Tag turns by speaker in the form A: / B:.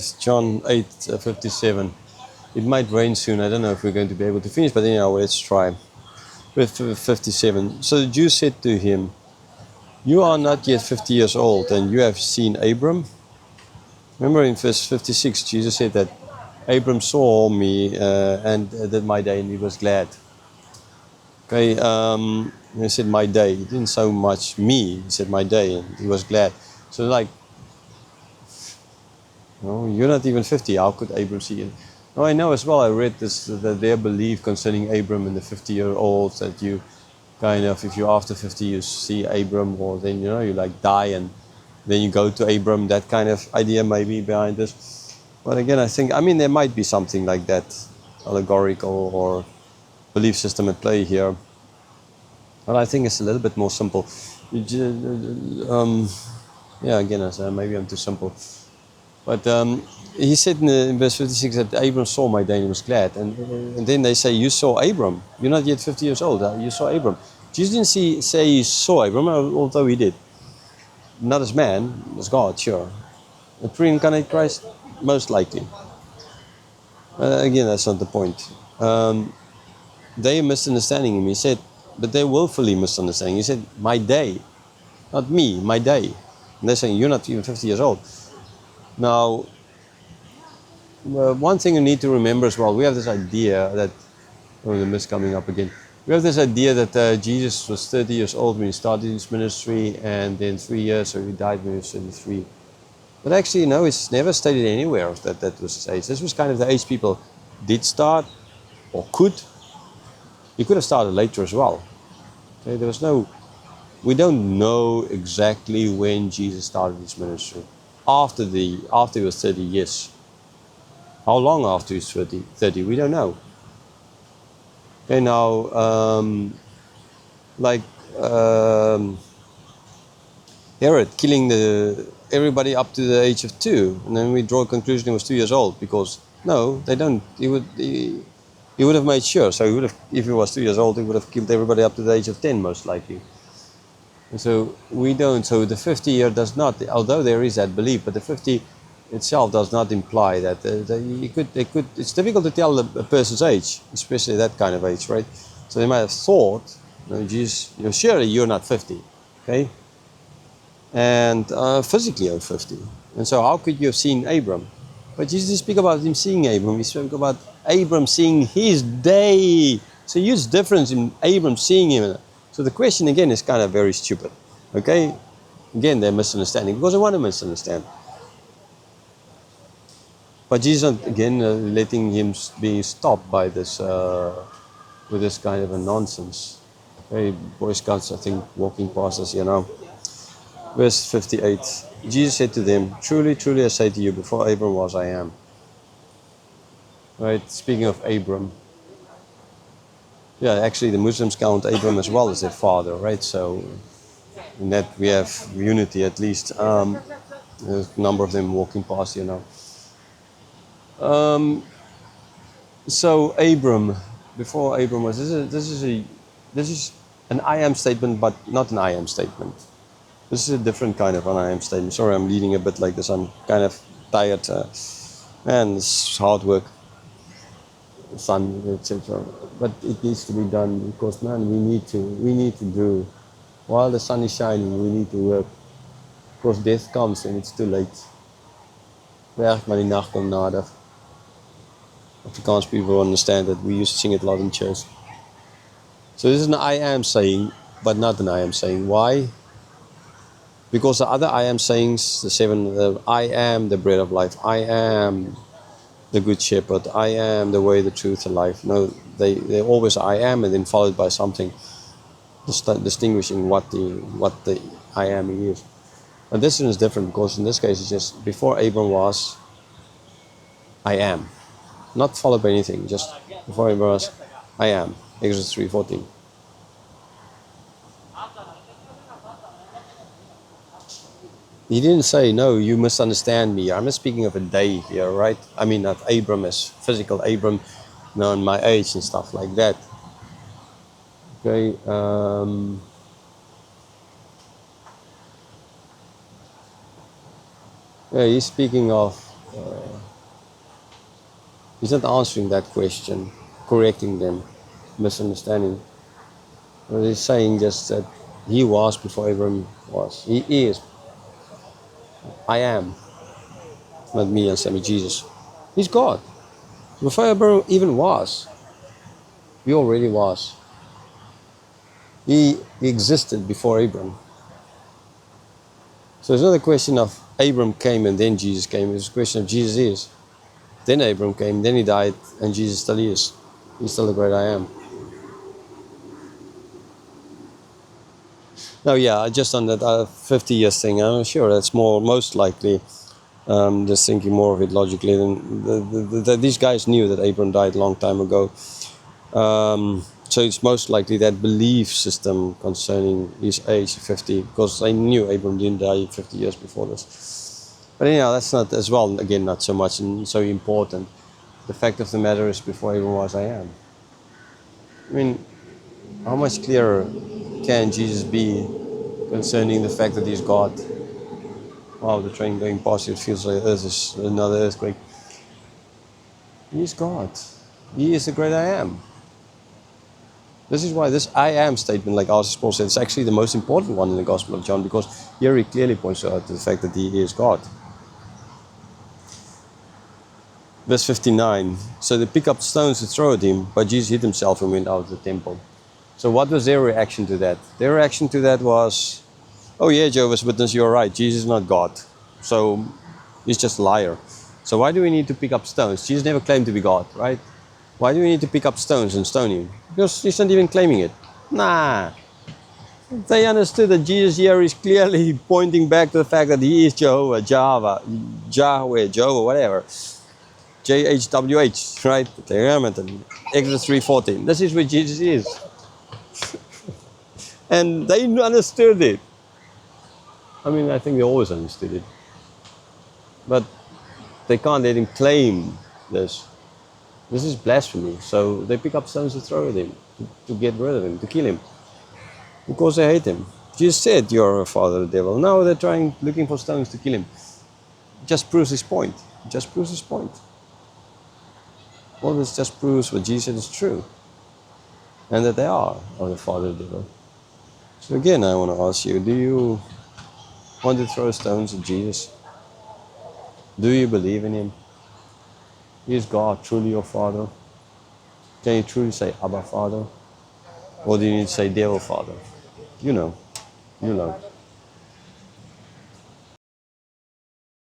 A: is John 8:57. It might rain soon. I don't know if we're going to be able to finish, but anyhow, let's try. With 57. So the Jews said to him, "You are not yet 50 years old, and you have seen Abram." Remember in verse 56, Jesus said that Abram saw me and that my day, and he was glad. Okay, he said my day. He didn't so much me. He said my day, and he was glad. So like, no, you're not even 50. How could Abram see it? No, I know as well. I read this that their belief concerning Abram and the 50-year-olds that you kind of, if you're after 50, you see Abram, or then you like die and then you go to Abram. That kind of idea maybe behind this. But again, I mean, there might be something like that, allegorical or belief system at play here. But I think it's a little bit more simple. Yeah, again, maybe I'm too simple. But he said in verse 56 that Abram saw my day and he was glad. And then they say, you saw Abram. You're not yet 50 years old. You saw Abram. Jesus didn't say he saw Abram, although he did. Not as man, as God, sure. A pre-incarnate Christ, most likely. Again, that's not the point. They are misunderstanding him. He said, but they're willfully misunderstanding. He said, my day. Not me, my day. And they're saying, you're not even 50 years old. Now, one thing you need to remember as well, we have this idea that, oh, the mist coming up again. We have this idea that Jesus was 30 years old when he started his ministry, and then 3 years, so he died when he was 33. But actually, no, it's never stated anywhere that that was his age. This was kind of the age people did start, or could. He could have started later as well. Okay, there was no, we don't know exactly when Jesus started his ministry. After he was 30, yes. How long after he's 30? We don't know. Okay, now, Herod killing everybody up to the age of 2, and then we draw a conclusion he was 2 years old, because no, they don't. He would have made sure. So he would have, if he was 2 years old, he would have killed everybody up to the age of 10, most likely. And so we don't. So the 50 year does not, although there is that belief, but the 50 itself does not imply that it's difficult to tell a person's age, especially that kind of age, right? So they might have thought, Jesus, surely you're not 50, okay? And physically you're 50. And so how could you have seen Abram? But Jesus didn't speak about him seeing Abram. He spoke about Abram seeing his day. So huge difference in Abram seeing him. So the question again is kind of very stupid, okay? Again, they're misunderstanding because they want to misunderstand. But Jesus, again, letting him be stopped by this, with this kind of a nonsense. Okay, Boy Scouts, I think, walking past us here now. Verse 58. Jesus said to them, truly, truly, I say to you, before Abram was, I am. Right, speaking of Abram. Yeah, actually, the Muslims count Abram as well as their father, right? So, in that we have unity at least. There's a number of them walking past here now. So Abram, before Abram was, this is an I am statement, but not an I am statement. This is a different kind of an I am statement. Sorry, I'm leading a bit like this. I'm kind of tired. Man, it's hard work, sun, etc. But it needs to be done because, man, we need to do. While the sun is shining, we need to work. Because death comes and it's too late. Werk maar die nacht komt nader. Afrikaans people understand that. We used to sing it a lot in church. So this is an I am saying, but not an I am saying. Why? Because the other I am sayings, the 7, I am the bread of life, I am the good shepherd, I am the way, the truth, the life. No, they always I am and then followed by something distinguishing what the I am is. And this one is different because in this case it's just before Abram was, I am. Not followed by anything, just before Abram was, I am. Exodus 3:14. He didn't say, no, you misunderstand me. I'm not speaking of a day here, right? I mean, not Abram as physical Abram, in my age and stuff like that. Okay. Yeah, he's speaking of He's not answering that question, correcting them, misunderstanding. But he's saying just that he was before Abraham was. He is. I am. Not me and Sammy, Jesus. He's God. Before Abraham even was, he already was. He existed before Abraham. So it's not a question of Abraham came and then Jesus came. It's a question of Jesus is. Then Abraham came, then he died, and Jesus still is. He's still the great I am. Now, yeah, just on that 50 years thing, I'm sure that's most likely, just thinking more of it logically, than these guys knew that Abraham died a long time ago. So it's most likely that belief system concerning his age, 50, because they knew Abraham didn't die 50 years before this. But anyhow, that's not, as well, again, not so much and so important. The fact of the matter is, before Abraham was, I am. I mean, how much clearer can Jesus be concerning the fact that he's God? Wow, the train going past you, it feels like Earth is another earthquake. He's God. He is the great I am. This is why this I am statement, like R.C. Sproul said, is actually the most important one in the Gospel of John, because here he clearly points out to the fact that he is God. Verse 59, so they pick up stones to throw at him, but Jesus hid himself and went out of the temple. So what was their reaction to that? Their reaction to that was, oh yeah, Jehovah's Witness, you're right, Jesus is not God. So he's just a liar. So why do we need to pick up stones? Jesus never claimed to be God, right? Why do we need to pick up stones and stone him? Because he's not even claiming it. Nah. They understood that Jesus here is clearly pointing back to the fact that he is Jehovah, Yahweh, Jehovah, whatever. JHWH, right? Exodus 3:14. This is where Jesus is. And they understood it. I mean, I think they always understood it. But they can't let him claim this. This is blasphemy. So they pick up stones to throw at him, to get rid of him, to kill him. Because they hate him. Jesus said, you're a father of the devil. Now they're looking for stones to kill him. It just proves his point. It just proves his point. Well, this just proves what Jesus said is true. And that they are of the father of the devil. So again, I want to ask you, do you want to throw stones at Jesus? Do you believe in him? Is God truly your Father? Can you truly say Abba Father? Or do you need to say Devil Father? You know.